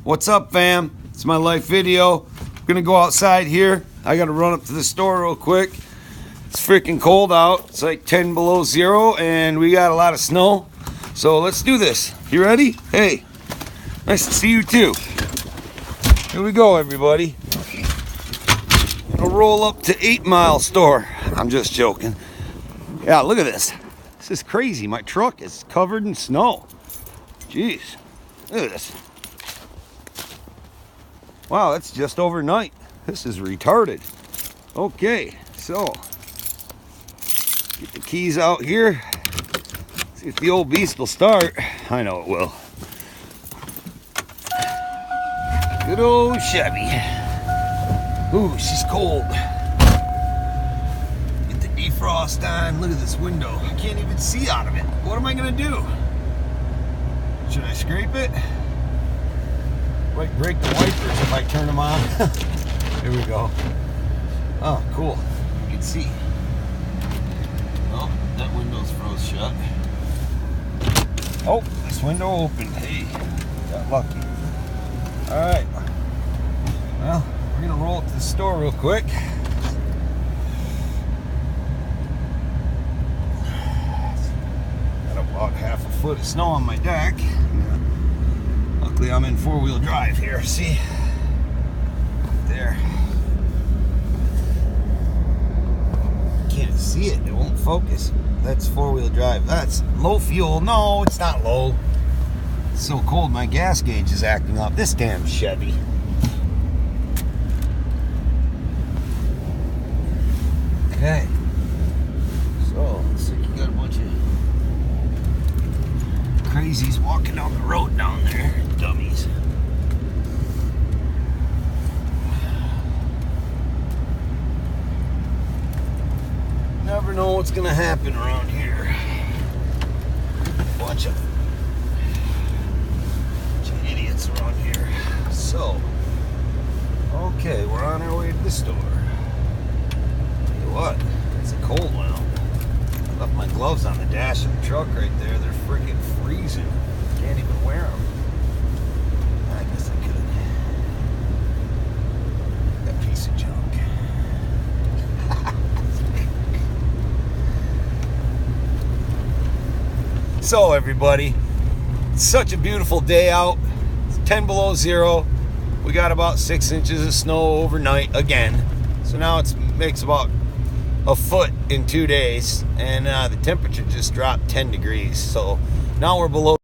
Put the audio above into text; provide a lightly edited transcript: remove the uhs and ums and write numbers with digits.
What's up, fam? It's my life video. I'm gonna go outside here. I gotta run up to the store real quick. It's freaking cold out. It's like 10 below zero and we got a lot of snow. So let's do this. You ready? Hey, nice to see you too. Here we go, everybody. Gonna roll up to 8 Mile store. I'm just joking. Yeah, look at this. This is crazy. My truck is covered in snow. Jeez, look at this. Wow, that's just overnight. This is retarded. Okay, so get the keys out here. See if the old beast will start. I know it will. Good old Chevy. Ooh, she's cold. Get the defrost on. Look at this window. I can't even see out of it. What am I gonna do? Should I scrape it? Might break the wipers if I turn them on. Here we go. Oh, cool. You can see. Oh, that window's froze shut. Oh, this window opened. Hey, got lucky. All right. Well, we're gonna roll up to the store real quick. Got about half a foot of snow on my deck. Luckily, I'm in 4-wheel drive here. See? There. Can't see it. It won't focus. That's 4-wheel drive. That's low fuel. No, it's not low. It's so cold, my gas gauge is acting up. This damn Chevy. Okay. So, looks like you got a bunch of crazies walking down the road down there. Dummies. Never know what's gonna happen around here. Bunch of idiots around here. So, okay, we're on our way to the store. Tell you what, it's a cold one out. I left my gloves on the dash of the truck right there. They're freaking freezing. Can't even wear them. I guess I could. That piece of junk. So everybody, it's such a beautiful day out. It's 10 below zero. We got about 6 inches of snow overnight again. So now it makes about a foot in 2 days, and the temperature just dropped 10 degrees. So now we're below